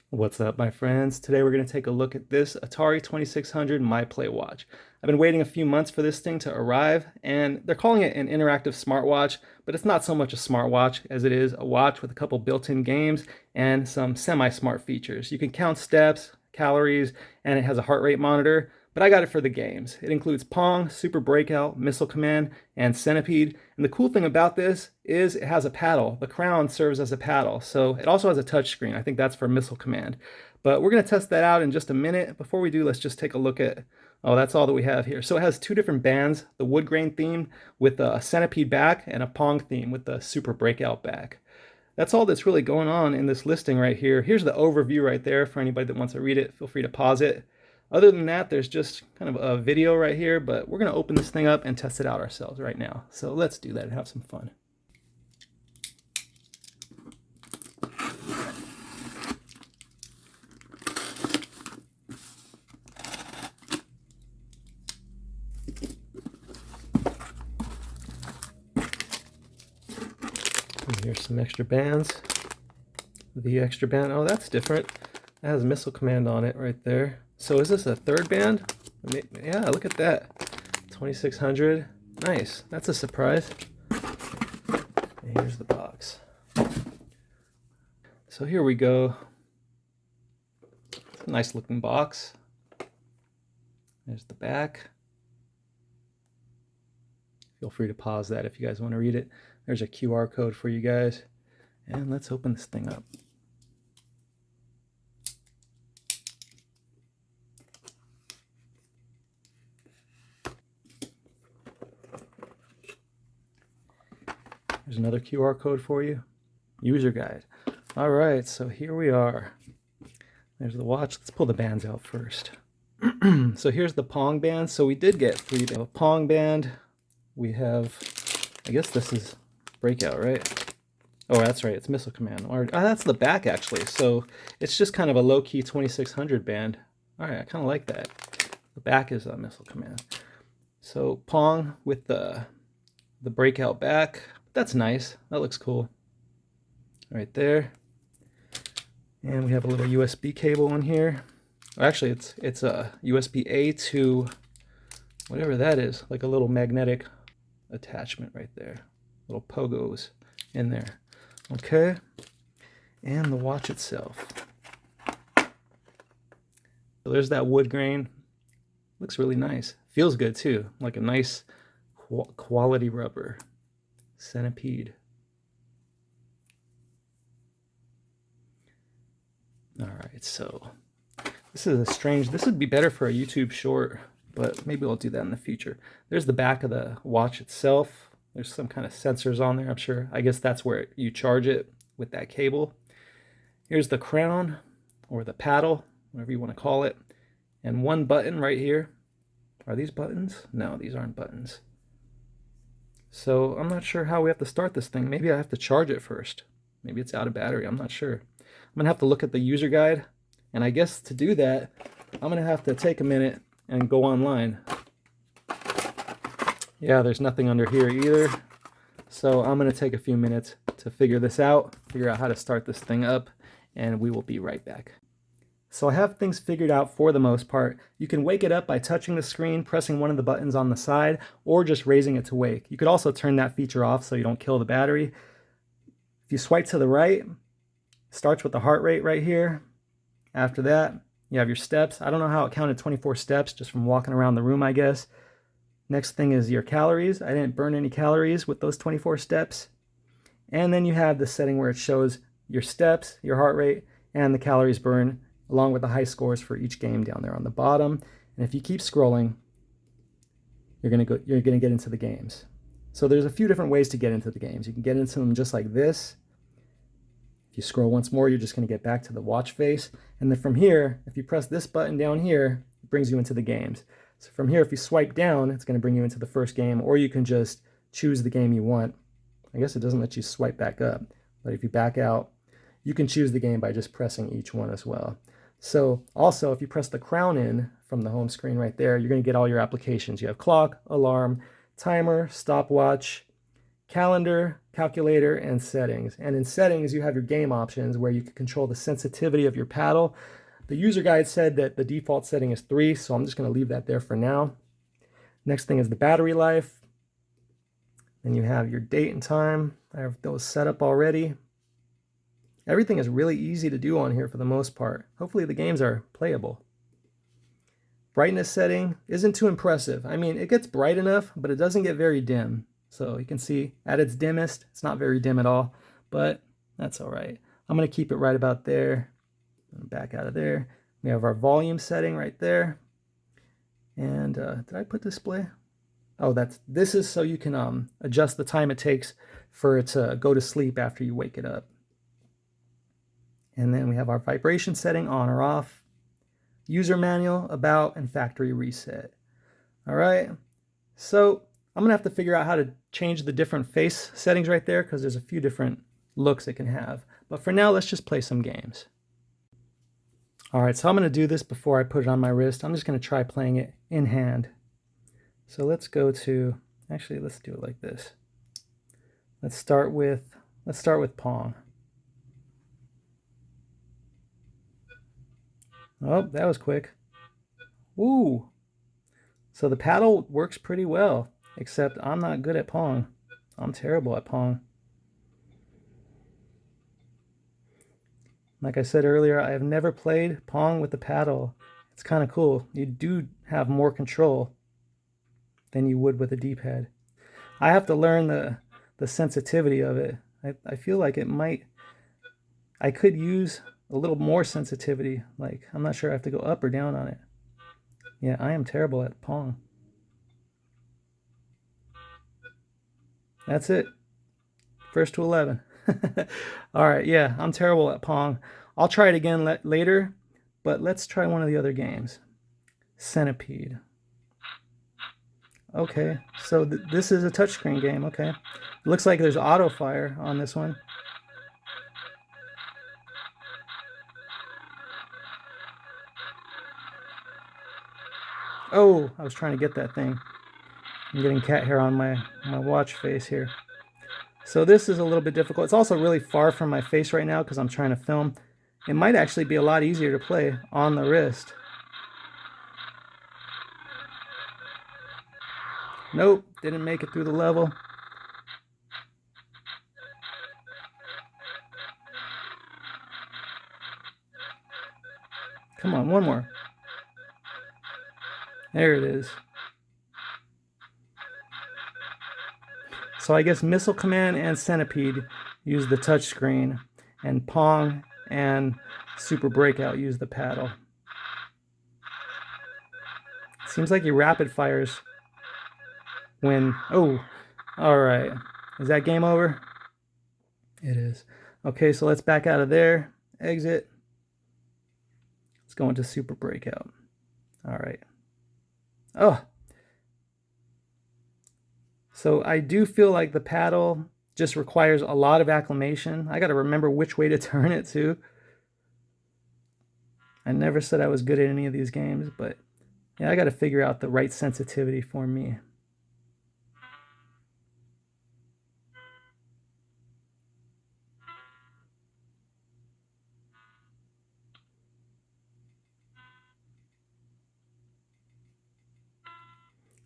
What's up, my friends? Today we're going to take a look at this Atari 2600 My Play Watch. I've been waiting a few months for this thing to arrive, and they're calling it an interactive smartwatch, but it's not so much a smartwatch as it is a watch with a couple built-in games and some semi-smart features. You can count steps, calories, and it has a heart rate monitor, but I got it for the games. It includes Pong, Super Breakout, Missile Command, and Centipede. And the cool thing about this is it has a paddle. The crown serves as a paddle. So it also has a touch screen. I think that's for Missile Command. But we're going to test that out in just a minute. Before we do, let's just take a look at, oh, that's all that we have here. So it has two different bands, the wood grain theme with a Centipede back and a Pong theme with the Super Breakout back. That's all that's really going on in this listing right here. Here's the overview right there for anybody that wants to read it. Feel free to pause it. Other than that, there's just kind of a video right here, but we're going to open this thing up and test it out ourselves right now. So let's do that and have some fun. And here's some extra bands. The extra band, oh, that's different. It has Missile Command on it right there. So is this a third band? Yeah, look at that. 2600. Nice. That's a surprise. And here's the box. So here we go. It's a nice looking box. There's the back. Feel free to pause that if you guys want to read it. There's a QR code for you guys. And let's open this thing up. There's another QR code for you. User guide. All right, so here we are. There's the watch. Let's pull the bands out first. So here's the Pong band. So we did get three. We have a Pong band. We have, I guess this is Breakout, right? Oh, that's right. It's Missile Command. Or that's the back, actually. So it's just kind of a low-key 2600 band. All right, I kind of like that. The back is a Missile Command. So Pong with the Breakout back. That's nice. That looks cool. Right there. And we have a little USB cable in here. Actually, it's a USB-A to whatever that is, like a little magnetic attachment right there. Little pogos in there. Okay. And the watch itself. So there's that wood grain. Looks really nice. Feels good too. Like a nice quality rubber. Centipede. All right, so this is a strange, this would be better for a YouTube short, but maybe I'll do that in the future. There's the back of the watch itself. There's some kind of sensors on there, I'm sure. I guess that's where you charge it with that cable. Here's the crown, or the paddle, whatever you want to call it. And one button right here. Are these buttons? No, these aren't buttons. So I'm not sure how we have to start this thing. Maybe I have to charge it first. Maybe it's out of battery. I'm not sure. I'm going to have to look at the user guide. And I guess to do that, I'm going to have to take a minute and go online. Yeah, there's nothing under here either. So I'm going to take a few minutes to figure this out, figure out how to start this thing up, and we will be right back. So I have things figured out for the most part. You can wake it up by touching the screen, pressing one of the buttons on the side, or just raising it to wake. You could also turn that feature off so you don't kill the battery. If you swipe to the right, it starts with the heart rate right here. After that, you have your steps. I don't know how it counted 24 steps just from walking around the room, I guess. Next thing is your calories. I didn't burn any calories with those 24 steps. And then you have the setting where it shows your steps, your heart rate, and the calories burned, along with the high scores for each game down there on the bottom. And if you keep scrolling, you're gonna get into the games. So there's a few different ways to get into the games. You can get into them just like this. If you scroll once more, you're just gonna get back to the watch face. And then from here, if you press this button down here, it brings you into the games. So from here, if you swipe down, it's gonna bring you into the first game, or you can just choose the game you want. I guess it doesn't let you swipe back up, but if you back out, you can choose the game by just pressing each one as well. So also, if you press the crown in from the home screen right there, you're going to get all your applications. You have clock, alarm, timer, stopwatch, calendar, calculator, and settings. And in settings, you have your game options where you can control the sensitivity of your paddle. The user guide said that the default setting is 3, so I'm just going to leave that there for now. Next thing is the battery life. Then you have your date and time. I have those set up already. Everything is really easy to do on here for the most part. Hopefully the games are playable. Brightness setting isn't too impressive. I mean, it gets bright enough, but it doesn't get very dim. So you can see at its dimmest, it's not very dim at all, but that's all right. I'm going to keep it right about there. Back out of there. We have our volume setting right there. And did I put display? Oh, this is so you can adjust the time it takes for it to go to sleep after you wake it up. And then we have our vibration setting on or off, user manual, about, and factory reset. All right, so I'm gonna have to figure out how to change the different face settings right there because there's a few different looks it can have. But for now, let's just play some games. All right, so I'm gonna do this before I put it on my wrist. I'm just gonna try playing it in hand. So let's go to, actually, let's do it like this. Let's start with Pong. Oh, that was quick. Ooh. So the paddle works pretty well, except I'm not good at Pong. I'm terrible at Pong. Like I said earlier, I have never played Pong with the paddle. It's kind of cool. You do have more control than you would with a D-pad. I have to learn the sensitivity of it. I feel like I could use a little more sensitivity. Like, I'm not sure I have to go up or down on it. Yeah, I am terrible at Pong. That's it. First to 11. All right, yeah, I'm terrible at Pong. I'll try it again later, but let's try one of the other games. Centipede. Okay, so this is a touchscreen game, okay. It looks like there's auto fire on this one. Oh, I was trying to get that thing. I'm getting cat hair on my watch face here. So this is a little bit difficult. It's also really far from my face right now because I'm trying to film. It might actually be a lot easier to play on the wrist. Nope, didn't make it through the level. Come on, one more. There it is. So I guess Missile Command and Centipede use the touchscreen, and Pong and Super Breakout use the paddle. Seems like he rapid fires when... Oh, all right. Is that game over? It is. Okay, so let's back out of there. Exit. Let's go into Super Breakout. All right. Oh. So I do feel like the paddle just requires a lot of acclimation. I got to remember which way to turn it too. I never said I was good at any of these games, but yeah, I got to figure out the right sensitivity for me.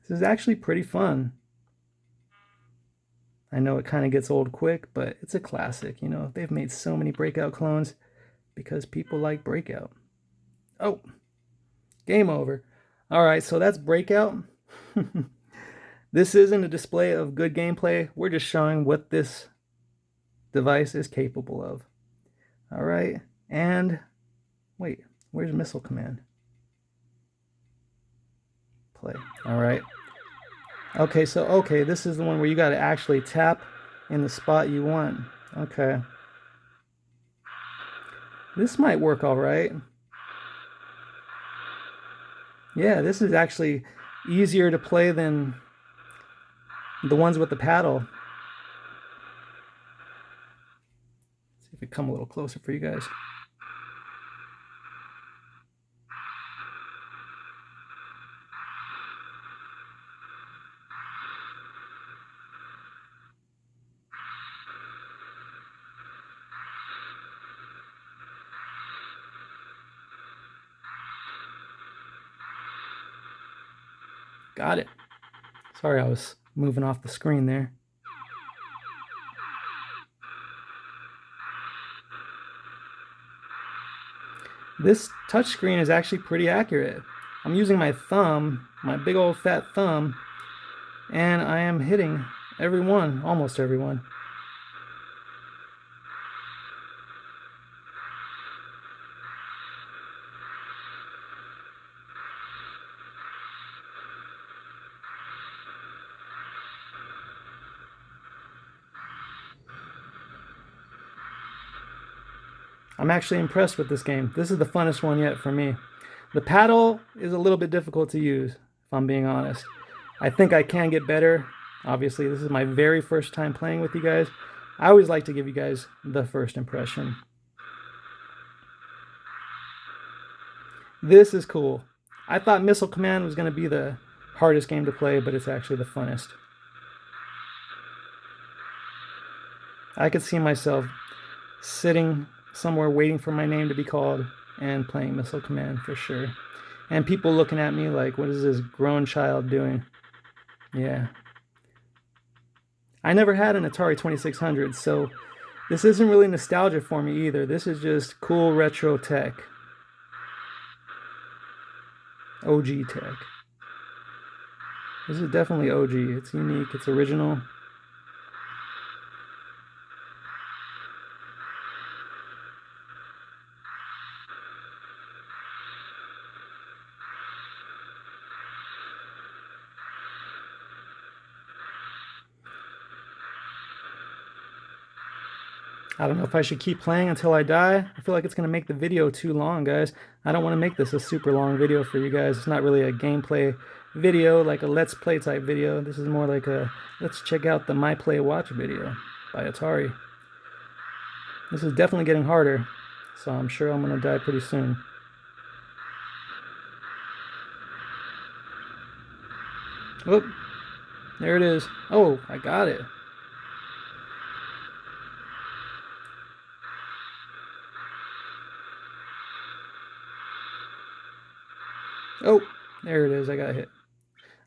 This is actually pretty fun. I know it kind of gets old quick, but it's a classic. You know, they've made so many Breakout clones because people like Breakout. Oh, game over. All right, so that's Breakout. This isn't a display of good gameplay. We're just showing what this device is capable of. All right, and wait, where's Missile Command? Play. All right. Okay, so this is the one where you got to actually tap in the spot you want. Okay. This might work all right. Yeah, this is actually easier to play than the ones with the paddle. Let's see if we come a little closer for you guys. got it. Sorry, I was moving off the screen there. This touchscreen is actually pretty accurate. I'm using my thumb, my big old fat thumb, and I am hitting every one, almost every one. I'm actually impressed with this game. This is the funnest one yet for me. The paddle is a little bit difficult to use, if I'm being honest. I think I can get better. Obviously, this is my very first time playing with you guys. I always like to give you guys the first impression. This is cool. I thought Missile Command was going to be the hardest game to play, but it's actually the funnest. I could see myself sitting somewhere waiting for my name to be called and playing Missile Command for sure. And people looking at me like, what is this grown child doing? Yeah. I never had an Atari 2600, so this isn't really nostalgia for me either. This is just cool retro tech. OG tech. This is definitely OG. It's unique, it's original. I don't know if I should keep playing until I die. I feel like it's going to make the video too long, guys. I don't want to make this a super long video for you guys. It's not really a gameplay video, like a let's play type video. This is more like a let's check out the My Play Watch video by Atari. This is definitely getting harder, so I'm sure I'm going to die pretty soon. Whoop. There it is. Oh, I got it. Oh, there it is. I got hit.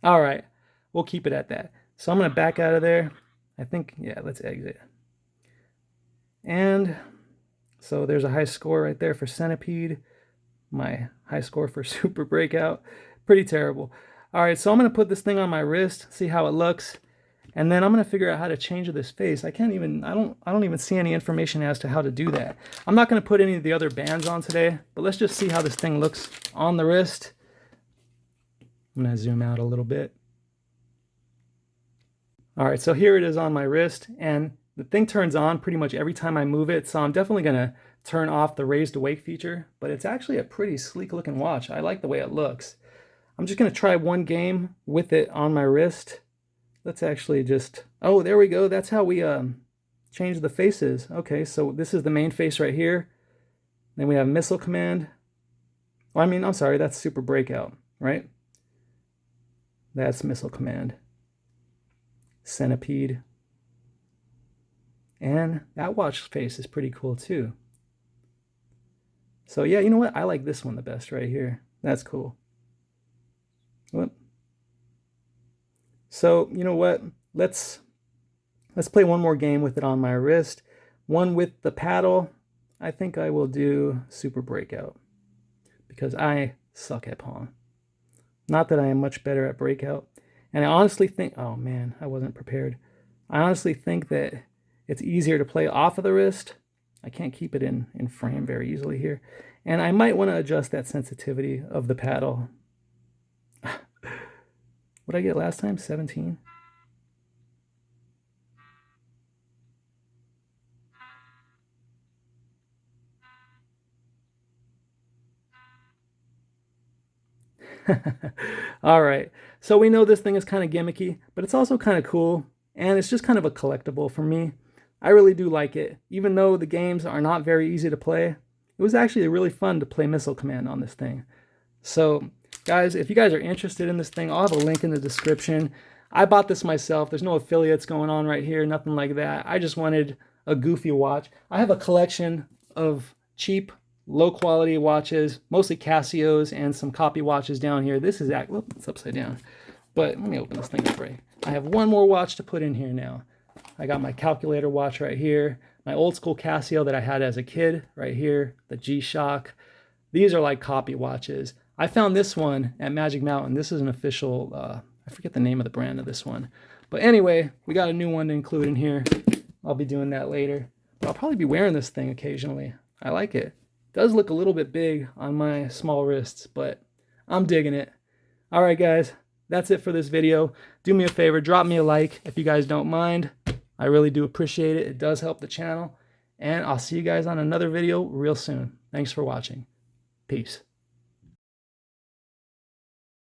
All right. We'll keep it at that. So I'm going to back out of there. I think, yeah, let's exit. And so there's a high score right there for Centipede. My high score for Super Breakout. Pretty terrible. All right, so I'm going to put this thing on my wrist, see how it looks. And then I'm going to figure out how to change this face. I don't even see any information as to how to do that. I'm not going to put any of the other bands on today, but let's just see how this thing looks on the wrist. I'm going to zoom out a little bit. All right, so here it is on my wrist, and the thing turns on pretty much every time I move it, so I'm definitely going to turn off the raise to wake feature, but it's actually a pretty sleek looking watch. I like the way it looks. I'm just going to try one game with it on my wrist. Let's actually just, oh, there we go. That's how we change the faces. Okay, so this is the main face right here. Then we have Missile Command. Well, I mean, I'm sorry, that's Super Breakout, right? That's Missile Command. Centipede. And that watch face is pretty cool too. So yeah, you know what? I like this one the best right here. That's cool. Whoop. So you know what? Let's play one more game with it on my wrist. One with the paddle. I think I will do Super Breakout because I suck at Pong. Not that I am much better at Breakout. And I honestly think, oh man, I wasn't prepared. I honestly think that it's easier to play off of the wrist. I can't keep it in frame very easily here. And I might want to adjust that sensitivity of the paddle. What did I get last time? 17? All right, so we know this thing is kind of gimmicky, but it's also kind of cool, and it's just kind of a collectible for me. I really do like it. Even though the games are not very easy to play, it was actually really fun to play Missile Command on this thing. So, guys, if you guys are interested in this thing, I'll have a link in the description. I bought this myself. There's no affiliates going on right here, nothing like that. I just wanted a goofy watch. I have a collection of cheap, low-quality watches, mostly Casios and some copy watches down here. This is, whoop, it's upside down. But let me open this thing up right. I have one more watch to put in here now. I got my calculator watch right here, my old school Casio that I had as a kid right here, the G-Shock. These are like copy watches. I found this one at Magic Mountain. This is an official, I forget the name of the brand of this one. But anyway, we got a new one to include in here. I'll be doing that later. But I'll probably be wearing this thing occasionally. I like it. It does look a little bit big on my small wrists, but I'm digging it. All right, guys. That's it for this video. Do me a favor, drop me a like if you guys don't mind. I really do appreciate it. It does help the channel. And I'll see you guys on another video real soon. Thanks for watching. Peace.